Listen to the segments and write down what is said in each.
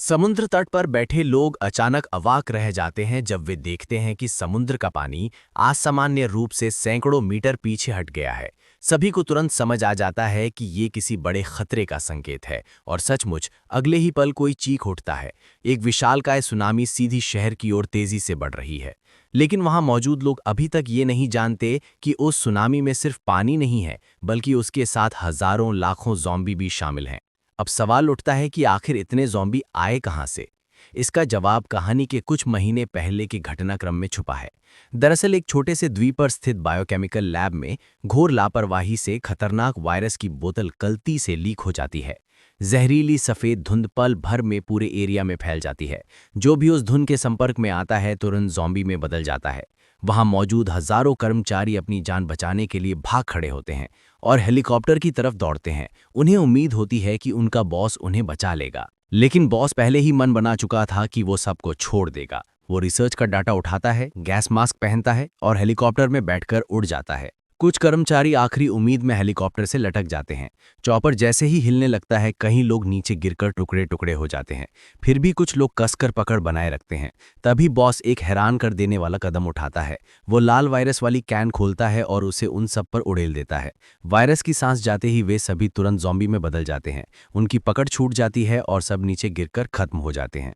समुद्र तट पर बैठे लोग अचानक अवाक रह जाते हैं जब वे देखते हैं कि समुद्र का पानी असामान्य रूप से सैकड़ों मीटर पीछे हट गया है। सभी को तुरंत समझ आ जाता है कि ये किसी बड़े खतरे का संकेत है और सचमुच अगले ही पल कोई चीख उठता है। एक विशालकाय सुनामी सीधी शहर की ओर तेजी से बढ़ रही है। लेकिन वहां मौजूद लोग अभी तक ये नहीं जानते कि उस सुनामी में सिर्फ पानी नहीं है, बल्कि उसके साथ हजारों लाखों ज़ॉम्बी भी शामिल हैं। अब सवाल उठता है कि आखिर इतने ज़ॉम्बी आए कहां से? इसका जवाब कहानी के कुछ महीने पहले के घटनाक्रम में छुपा है। दरअसल एक छोटे से द्वीप पर स्थित बायोकेमिकल लैब में घोर लापरवाही से खतरनाक वायरस की बोतल गलती से लीक हो जाती है। जहरीली सफ़ेद धुंध पल भर में पूरे एरिया में फैल जाती है। जो भी उस धुंध के संपर्क में आता है तुरंत ज़ॉम्बी में बदल जाता है। वहां मौजूद हजारों कर्मचारी अपनी जान बचाने के लिए भाग खड़े होते हैं और हेलीकॉप्टर की तरफ दौड़ते हैं। उन्हें उम्मीद होती है कि उनका बॉस उन्हें बचा लेगा, लेकिन बॉस पहले ही मन बना चुका था कि वो सबको छोड़ देगा। वो रिसर्च का डाटा उठाता है, गैस मास्क पहनता है और हेलीकॉप्टर में बैठकर उड़ जाता है। कुछ कर्मचारी आखिरी उम्मीद में हेलीकॉप्टर से लटक जाते हैं। चॉपर जैसे ही हिलने लगता है कई लोग नीचे गिरकर टुकड़े टुकड़े हो जाते हैं। फिर भी कुछ लोग कसकर पकड़ बनाए रखते हैं। तभी बॉस एक हैरान कर देने वाला कदम उठाता है। वो लाल वायरस वाली कैन खोलता है और उसे उन सब पर उड़ेल देता है। वायरस की सांस जाते ही वे सभी तुरंत ज़ॉम्बी में बदल जाते हैं। उनकी पकड़ छूट जाती है और सब नीचे गिरकर खत्म हो जाते हैं।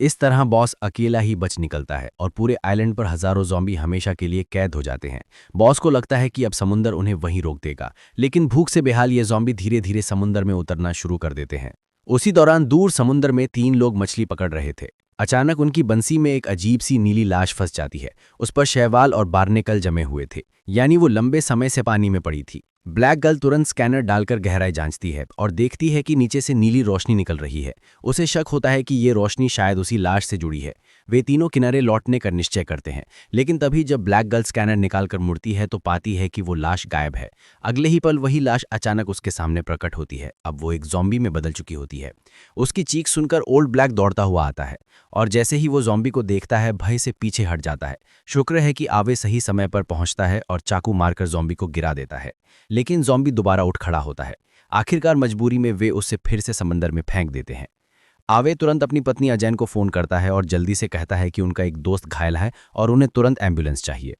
इस तरह बॉस अकेला ही बच निकलता है और पूरे आइलैंड पर हजारों ज़ॉम्बी हमेशा के लिए कैद हो जाते हैं। बॉस को लगता है कि अब समुंदर उन्हें वहीं रोक देगा, लेकिन भूख से बेहाल ये ज़ॉम्बी धीरे धीरे समुंदर में उतरना शुरू कर देते हैं। उसी दौरान दूर समुंदर में 3 लोग मछली पकड़ रहे थे। अचानक उनकी बंसी में एक अजीब सी नीली लाश फंस जाती है। उस पर शैवाल और बार्नेकल जमे हुए थे, यानी वो लंबे समय से पानी में पड़ी थी। ब्लैक गर्ल तुरंत स्कैनर डालकर गहराई जांचती है और देखती है कि नीचे से नीली रोशनी निकल रही है। उसे शक होता है कि ये रोशनी शायद उसी लाश से जुड़ी है। वे तीनों किनारे लौटने का निश्चय करते हैं, लेकिन तभी जब ब्लैक गर्ल स्कैनर निकालकर मुड़ती है तो पाती है कि वो लाश गायब है। अगले ही पल वही लाश अचानक उसके सामने प्रकट होती है। अब वो एक ज़ॉम्बी में बदल चुकी होती है। उसकी चीख सुनकर ओल्ड ब्लैक दौड़ता हुआ आता है और जैसे ही वो ज़ॉम्बी को देखता है भय से पीछे हट जाता है। शुक्र है कि आवे सही समय पर पहुंचता है और चाकू मारकर ज़ॉम्बी को गिरा देता है, लेकिन ज़ॉम्बी दोबारा उठ खड़ा होता है। आखिरकार मजबूरी में वे उसे फिर से समंदर में फेंक देते हैं। आवे तुरंत अपनी पत्नी अजैन को फ़ोन करता है और जल्दी से कहता है कि उनका एक दोस्त घायल है और उन्हें तुरंत एम्बुलेंस चाहिए।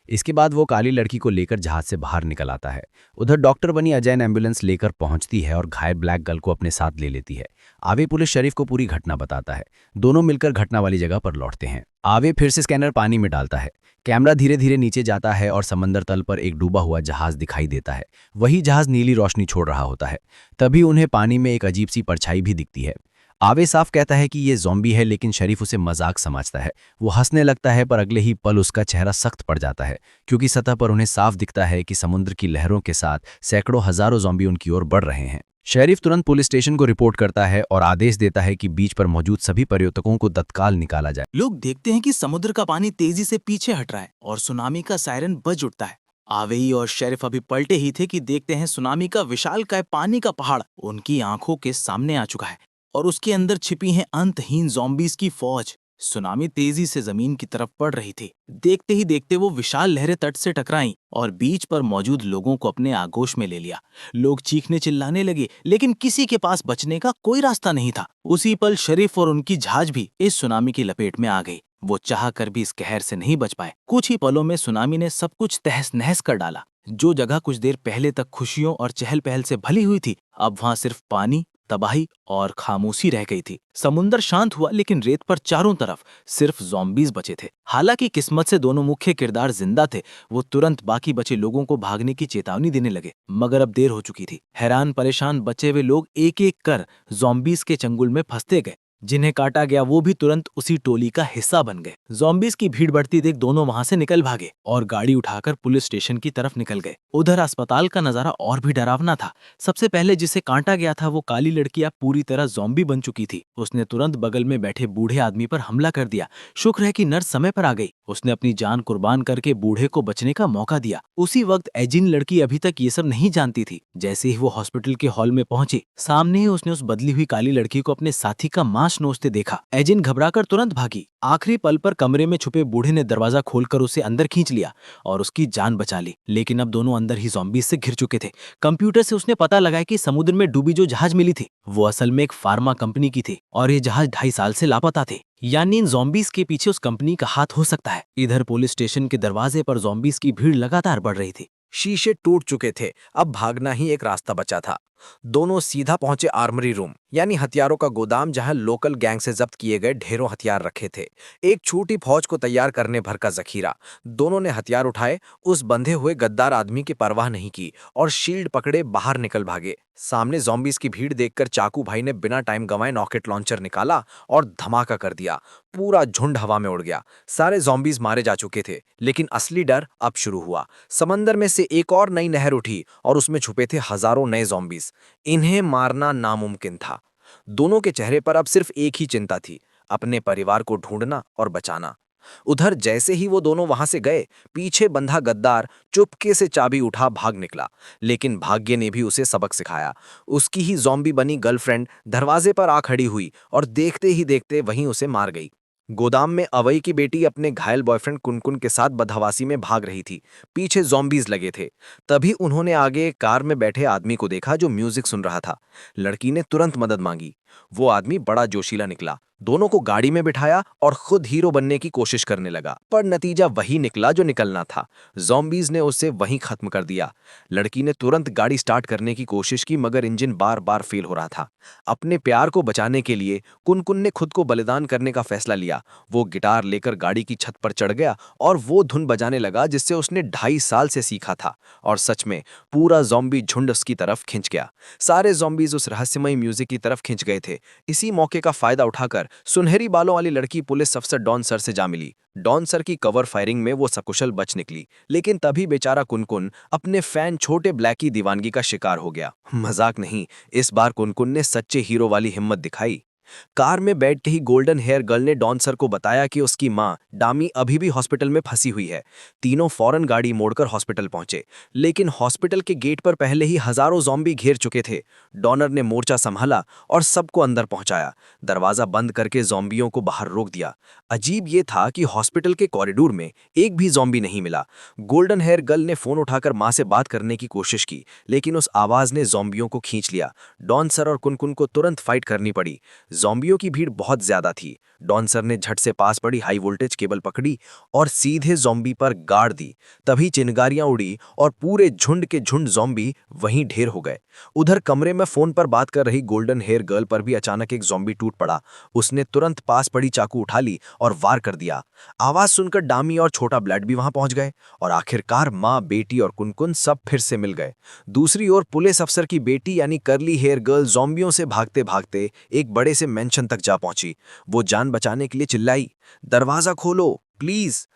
इसके बाद वो काली लड़की को लेकर जहाज से बाहर निकल आता है। उधर डॉक्टर बनी अजैन एम्बुलेंस लेकर पहुंचती है और घायल ब्लैक गर्ल को अपने साथ ले लेती है। आवे पुलिस शरीफ को पूरी घटना बताता है। दोनों मिलकर घटना वाली जगह पर लौटते हैं। आवे फिर से स्कैनर पानी में डालता है। कैमरा धीरे धीरे नीचे जाता है और समंदर तल पर एक डूबा हुआ जहाज दिखाई देता है। वही जहाज नीली रोशनी छोड़ रहा होता है। तभी उन्हें पानी में एक अजीब सी परछाई भी दिखती है। आवे साफ कहता है कि ये ज़ॉम्बी है, लेकिन शरीफ उसे मजाक समझता है। वो हंसने लगता है, पर अगले ही पल उसका चेहरा सख्त पड़ जाता है, क्योंकि सतह पर उन्हें साफ दिखता है कि समुद्र की लहरों के साथ सैकड़ों हजारों ज़ॉम्बी उनकी ओर बढ़ रहे हैं। शरीफ तुरंत पुलिस स्टेशन को रिपोर्ट करता है और आदेश देता है कि बीच पर मौजूद सभी पर्यटकों को तत्काल निकाला जाए। लोग देखते हैं कि समुद्र का पानी तेजी से पीछे हट रहा है और सुनामी का सायरन बज उठता है। आवेई और शेरिफ अभी पलटे ही थे कि देखते हैं सुनामी का विशालकाय पानी का पहाड़ उनकी आंखों के सामने आ चुका है और उसके अंदर छिपी हैं अंतहीन ज़ॉम्बीज़ की फौज। सुनामी तेजी से जमीन की तरफ पड़ रही थी। देखते ही देखते वो विशाल लहरें तट से टकराईं और बीच पर मौजूद लोगों को अपने आगोश में ले लिया। लोग चीखने चिल्लाने लगे, लेकिन किसी के पास बचने का कोई रास्ता नहीं था। उसी पल शरीफ और उनकी जहाज भी इस सुनामी की लपेट में आ गई। वो चाह कर भी इस कहर से नहीं बच पाए। कुछ ही पलों में सुनामी ने सब कुछ तहस नहस कर डाला। जो जगह कुछ देर पहले तक खुशियों और चहल पहल से भली हुई थी, अब वहां सिर्फ पानी, तबाही और खामोशी रह गई थी। समुंदर शांत हुआ, लेकिन रेत पर चारों तरफ सिर्फ ज़ॉम्बीज़ बचे थे। हालांकि किस्मत से दोनों मुख्य किरदार जिंदा थे। वो तुरंत बाकी बचे लोगों को भागने की चेतावनी देने लगे, मगर अब देर हो चुकी थी। हैरान परेशान बचे हुए लोग एक एक कर ज़ॉम्बीज़ के चंगुल में फंसते गए। जिन्हें काटा गया वो भी तुरंत उसी टोली का हिस्सा बन गए। ज़ॉम्बीज़ की भीड़ बढ़ती देख दोनों वहां से निकल भागे और गाड़ी उठाकर पुलिस स्टेशन की तरफ निकल गए। उधर अस्पताल का नजारा और भी डरावना था। सबसे पहले जिसे काटा गया था वो काली लड़की अब पूरी तरह ज़ॉम्बी बन चुकी थी। उसने तुरंत बगल में बैठे बूढ़े आदमी पर हमला कर दिया। शुक्र है कि नर्स समय पर आ गई। उसने अपनी जान कुर्बान करके बूढ़े को बचने का मौका दिया। उसी वक्त एजिन लड़की अभी तक ये सब नहीं जानती थी। जैसे ही वो हॉस्पिटल के हॉल में पहुंची, सामने ही उसने उस बदली हुई काली लड़की को अपने साथी का मांस सांस नोचते देखा। एजिन घबराकर तुरंत भागी। आखिरी पल पर कमरे में छुपे बूढ़े ने दरवाजा खोलकर उसे अंदर खींच लिया और उसकी जान बचा ली। लेकिन अब दोनों अंदर ही ज़ॉम्बीज़ से घिर चुके थे। कंप्यूटर से उसने पता लगाया कि समुद्र में डूबी जो जहाज मिली थी वो असल में एक फार्मा कंपनी की थी और ये जहाज 2.5 साल से लापता थे। यानी इन ज़ॉम्बीज़ के पीछे उस कंपनी का हाथ हो सकता है। इधर पुलिस स्टेशन के दरवाजे पर ज़ॉम्बीज़ की भीड़ लगातार बढ़ रही थी। शीशे टूट चुके थे, अब भागना ही एक रास्ता बचा था। दोनों सीधा पहुंचे आर्मरी रूम, यानी हथियारों का गोदाम, जहां लोकल गैंग से जब्त किए गए ढेरों हथियार रखे थे। एक छोटी फौज को तैयार करने भर का जखीरा। दोनों ने हथियार उठाए, उस बंधे हुए गद्दार आदमी की परवाह नहीं की और शील्ड पकड़े बाहर निकल भागे। सामने ज़ॉम्बीज़ की भीड़ देखकर चाकू भाई ने बिना टाइम गंवाए रॉकेट लॉन्चर निकाला और धमाका कर दिया। पूरा झुंड हवा में उड़ गया। सारे ज़ॉम्बीज़ मारे जा चुके थे, लेकिन असली डर अब शुरू हुआ। समंदर में से एक और नई नहर उठी और उसमें छुपे थे हजारों नए ज़ॉम्बीज़। इन्हें मारना नामुमकिन था। दोनों के चेहरे पर अब सिर्फ एक ही चिंता थी, अपने परिवार को ढूंढना और बचाना। उधर जैसे ही वो दोनों वहां से गए, पीछे बंधा गद्दार चुपके से चाबी उठा भाग निकला। लेकिन भाग्य ने भी उसे सबक सिखाया। उसकी ही ज़ॉम्बी बनी गर्लफ्रेंड दरवाजे पर आ खड़ी हुई और देखते ही देखते वहीं उसे मार गई। गोदाम में अवई की बेटी अपने घायल बॉयफ्रेंड कुनकुन के साथ बदहवासी में भाग रही थी। पीछे ज़ॉम्बीज़ लगे थे। तभी उन्होंने आगे एक कार में बैठे आदमी को देखा जो म्यूजिक सुन रहा था। लड़की ने तुरंत मदद मांगी। वो आदमी बड़ा जोशीला निकला, दोनों को गाड़ी में बिठाया और खुद हीरो बनने की कोशिश करने लगा। पर नतीजा वही निकला जो निकलना था। ज़ॉम्बीज़ ने उसे वहीं खत्म कर दिया। लड़की ने तुरंत गाड़ी स्टार्ट करने की कोशिश की, मगर इंजन बार बार फेल हो रहा था। अपने प्यार को बचाने के लिए कुनकुन ने खुद को बलिदान करने का फैसला लिया। वो गिटार लेकर गाड़ी की छत पर चढ़ गया और वो धुन बजाने लगा जिससे उसने 2.5 साल से सीखा था। और सच में पूरा ज़ॉम्बी झुंड उसकी तरफ खिंच गया। सारे ज़ॉम्बीज़ उस रहस्यमयी म्यूजिक की तरफ खिंच गए थे। इसी मौके का फायदा उठाकर सुनहरी बालों वाली लड़की पुलिस अफसर डॉन सर से जा मिली। डॉन सर की कवर फायरिंग में वो सकुशल बच निकली, लेकिन तभी बेचारा कुनकुन अपने फैन छोटे ब्लैक की दीवानगी का शिकार हो गया। मजाक नहीं, इस बार कुनकुन ने सच्चे हीरो वाली हिम्मत दिखाई। कार में बैठ के ही गोल्डन हेयर गर्ल ने डॉन सर को बताया कि उसकी मां डामी अभी भी हॉस्पिटल में फंसी हुई है। तीनों फौरन गाड़ी मोड़कर हॉस्पिटल पहुंचे, लेकिन हॉस्पिटल के गेट पर पहले ही हजारों ज़ॉम्बी घेर चुके थे। डॉनर ने मोर्चा संभाला और सबको अंदर पहुंचाया। दरवाजा बंद करके ज़ॉम्बियों को बाहर रोक दिया। अजीब ये था कि हॉस्पिटल के कॉरिडोर में एक भी ज़ॉम्बी नहीं मिला। गोल्डन हेयर गर्ल ने फोन उठाकर मां से बात करने की कोशिश की, लेकिन उस आवाज ने ज़ॉम्बियों को खींच लिया। डॉन सर और कुनकुन को तुरंत फाइट करनी पड़ी। ज़ॉम्बियों की भीड़ बहुत ज्यादा थी। डॉन सर ने झट से पास पड़ी हाई वोल्टेज केबल पकड़ी और सीधे ज़ॉम्बी पर गाड़ दी। तभी चिंगारियां उड़ी और पूरे झुंड के झुंड ज़ॉम्बी वहीं ढेर हो गए। उधर कमरे में फोन पर बात कर रही गोल्डन हेयर गर्ल पर भी अचानक एक ज़ॉम्बी टूट पड़ा। उसने तुरंत पास पड़ी चाकू उठा ली और वार कर दिया। आवाज सुनकर डामी और छोटा ब्लैड भी वहां पहुंच गए और आखिरकार माँ, बेटी और कुनकुन सब फिर से मिल गए। दूसरी ओर पुलिस अफसर की बेटी यानी कर्ली हेयर गर्ल ज़ॉम्बियों से भागते भागते एक बड़े से मेंशन तक जा पहुंची। वो जान बचाने के लिए चिल्लाई, दरवाजा खोलो प्लीज।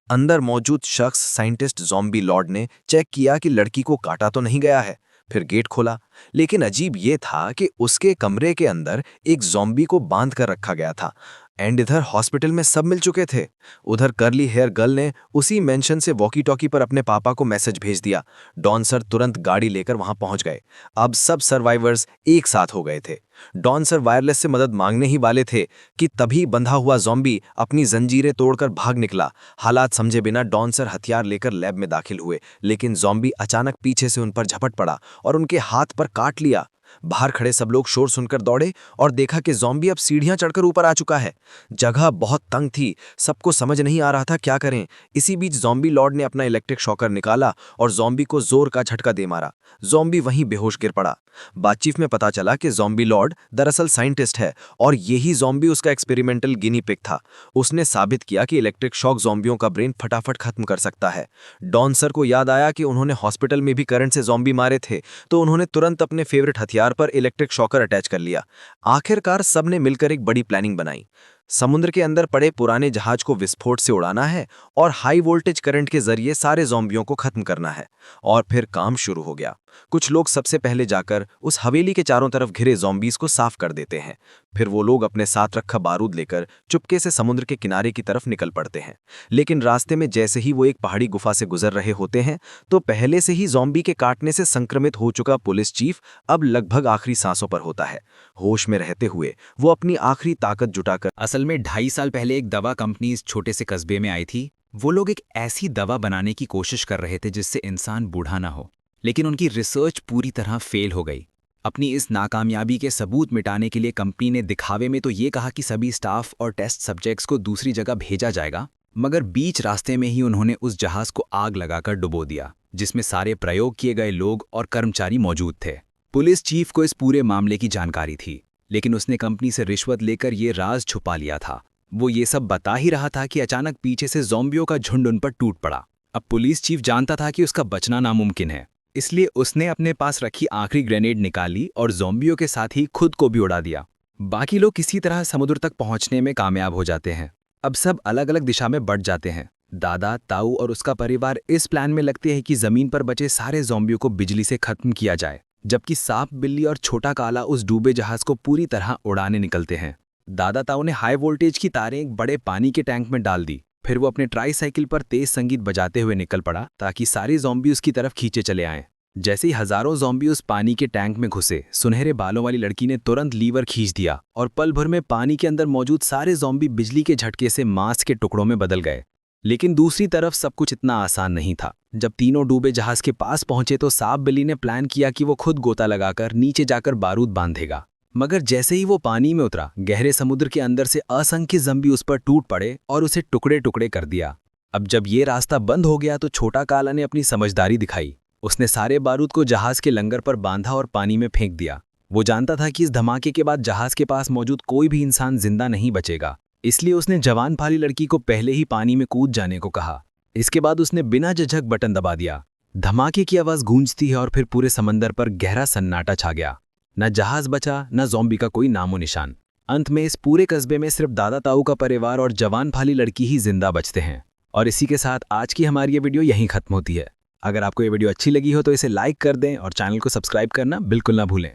अंदर मौजूद शख्स साइंटिस्ट ज़ॉम्बी लॉर्ड ने चेक किया कि लड़की को काटा तो नहीं गया है, फिर गेट खोला। लेकिन अजीब ये था कि उसके कमरे के अंदर एक ज़ॉम्बी को बांध कर रखा गया था। एंड इधर हॉस्पिटल में सब मिल चुके थे। उधर कर्ली हेयर गर्ल ने उसी मेंशन से वॉकी टॉकी पर अपने पापा को मैसेज भेज दिया। डॉन सर तुरंत गाड़ी लेकर वहां पहुंच गए। अब सब सर्वाइवर्स एक साथ हो गए थे। डॉन सर वायरलेस से मदद मांगने ही वाले थे कि तभी बंधा हुआ ज़ॉम्बी अपनी जंजीरें तोड़कर भाग निकला। हालात समझे बिना डॉन सर हथियार लेकर लैब में दाखिल हुए, लेकिन ज़ॉम्बी अचानक पीछे से उन पर झपट पड़ा और उनके हाथ पर काट लिया। बाहर खड़े सब लोग शोर सुनकर दौड़े और देखा कि ज़ॉम्बी अब सीढ़ियां चढ़कर ऊपर आ चुका है। जगह बहुत तंग थी, सबको समझ नहीं आ रहा था क्या करें। इसी बीच ज़ॉम्बी लॉर्ड ने अपना इलेक्ट्रिक शॉकर निकाला और ज़ॉम्बी को जोर का झटका दे मारा। ज़ॉम्बी वहीं बेहोश गिर पड़ा। बातचीत में पता चला कि ज़ॉम्बी लॉर्ड दरअसल साइंटिस्ट है और यही ज़ॉम्बी उसका एक्सपेरिमेंटल गिनी पिग था। उसने साबित किया कि इलेक्ट्रिक शॉक ज़ॉम्बियों का ब्रेन फटाफट खत्म कर सकता है। डॉन सर को याद आया कि उन्होंने हॉस्पिटल में भी करंट से ज़ॉम्बी मारे थे, तो उन्होंने तुरंत अपने फेवरेट हथियार पर इलेक्ट्रिक शॉकर अटैच कर लिया। आखिरकार सबने मिलकर एक बड़ी प्लानिंग बनाई। समुद्र के अंदर पड़े पुराने जहाज को विस्फोट से उड़ाना है और हाई वोल्टेज करंट के जरिए सारे ज़ॉम्बियों को खत्म करना है। और फिर काम शुरू हो गया। कुछ लोग सबसे पहले जाकर उस हवेली के चारों तरफ घिरे ज़ॉम्बीज़ को साफ कर देते हैं। फिर वो लोग अपने साथ रखा बारूद लेकर चुपके से समुद्र के किनारे की तरफ निकल पड़ते हैं। लेकिन रास्ते में जैसे ही वो एक पहाड़ी गुफा से गुजर रहे होते हैं तो पहले से ही ज़ॉम्बी के काटने से संक्रमित हो चुका पुलिस चीफ अब लगभग आखिरी सांसों पर होता है। होश में रहते हुए वो अपनी आखिरी ताकत जुटाकर असल में 2.5 साल पहले एक दवा कंपनी इस छोटे से कस्बे में आई थी। वो लोग एक ऐसी दवा बनाने की कोशिश कर रहे थे जिससे इंसान बूढ़ा ना हो, लेकिन उनकी रिसर्च पूरी तरह फेल हो गई। अपनी इस नाकामयाबी के सबूत मिटाने के लिए कंपनी ने दिखावे में तो ये कहा कि सभी स्टाफ और टेस्ट सब्जेक्ट्स को दूसरी जगह भेजा जाएगा, मगर बीच रास्ते में ही उन्होंने उस जहाज को आग लगाकर डुबो दिया जिसमें सारे प्रयोग किए गए लोग और कर्मचारी मौजूद थे। पुलिस चीफ को इस पूरे मामले की जानकारी थी, लेकिन उसने कंपनी से रिश्वत लेकर ये राज छुपा लिया था। वो ये सब बता ही रहा था कि अचानक पीछे से ज़ॉम्बियों का झुंड उन पर टूट पड़ा। अब पुलिस चीफ जानता था कि उसका बचना नामुमकिन है, इसलिए उसने अपने पास रखी आखिरी ग्रेनेड निकाली और ज़ॉम्बियों के साथ ही खुद को भी उड़ा दिया। बाकी लोग किसी तरह समुद्र तक पहुंचने में कामयाब हो जाते हैं। अब सब अलग अलग दिशा में बढ़ जाते हैं। दादा, ताऊ और उसका परिवार इस प्लान में लगते हैं कि जमीन पर बचे सारे ज़ॉम्बियों को बिजली से खत्म किया जाए, जबकि सांप, बिल्ली और छोटा काला उस डूबे जहाज को पूरी तरह उड़ाने निकलते हैं। दादा ताऊ ने हाई वोल्टेज की तारें एक बड़े पानी के टैंक में डाल दी। फिर वो अपने ट्राईसाइकिल पर तेज संगीत बजाते हुए निकल पड़ा ताकि सारे ज़ॉम्बी उसकी तरफ खींचे चले आएं। जैसे ही हजारों ज़ॉम्बी उस पानी के टैंक में घुसे, सुनहरे बालों वाली लड़की ने तुरंत लीवर खींच दिया और पल भर में पानी के अंदर मौजूद सारे ज़ॉम्बी बिजली के झटके से मांस के टुकड़ों में बदल गए। लेकिन दूसरी तरफ सब कुछ इतना आसान नहीं था। जब तीनों डूबे जहाज के पास पहुंचे तो सांप बिल्ली ने प्लान किया कि वो खुद गोता लगाकर नीचे जाकर बारूद बांधेगा, मगर जैसे ही वो पानी में उतरा, गहरे समुद्र के अंदर से असंख्य ज़ॉम्बी उस पर टूट पड़े और उसे टुकड़े टुकड़े कर दिया। अब जब ये रास्ता बंद हो गया तो छोटा काला ने अपनी समझदारी दिखाई। उसने सारे बारूद को जहाज के लंगर पर बांधा और पानी में फेंक दिया। वो जानता था कि इस धमाके के बाद जहाज के पास मौजूद कोई भी इंसान जिंदा नहीं बचेगा, इसलिए उसने जवान फाली लड़की को पहले ही पानी में कूद जाने को कहा। इसके बाद उसने बिना झिझक बटन दबा दिया। धमाके की आवाज़ गूंजती है और फिर पूरे समंदर पर गहरा सन्नाटा छा गया। न जहाज बचा, न ज़ॉम्बी का कोई नामो निशान। अंत में इस पूरे कस्बे में सिर्फ दादा ताऊ का परिवार और जवान फाली लड़की ही जिंदा बचते हैं। और इसी के साथ आज की हमारी ये वीडियो यहीं खत्म होती है। अगर आपको ये वीडियो अच्छी लगी हो तो इसे लाइक कर दें और चैनल को सब्सक्राइब करना बिल्कुल ना भूलें।